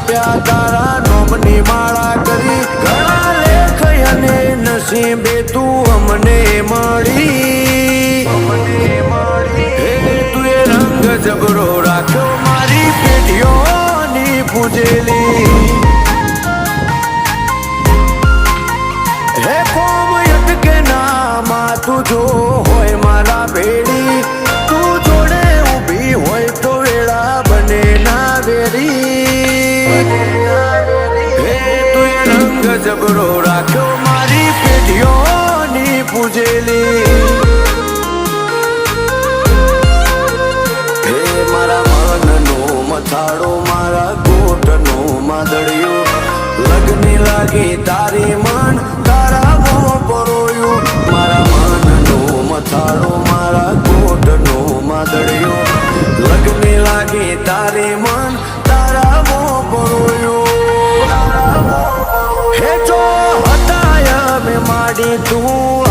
આપ્યા તારા નોમની માળા કરી ઘણા લેખ અને નસીબે તું અમને મળી હે તું એ રંગ જબરો રાખ્યો મારી પેઢીઓની પૂજેલી હે કોમ અટકે નામાં તું જો હોય મારા ભેડી તું જોડે ઊભી હોય તો વેળા બને ના વેરી હે તું એ રંગ જબરો રાખ્યો મારી પેઢીઓની પૂજેલી હે મારા મનનો મથાળો મારા ગોટનો માદળિયો લગની લાગી તારી મન તારા મોં પરોયું મારા મનનો મથાળો મારા ગોટનો માદળિયો લગની લાગી તારી મન તારા મોં પરોયું હે જો હતાય મેં માડી તું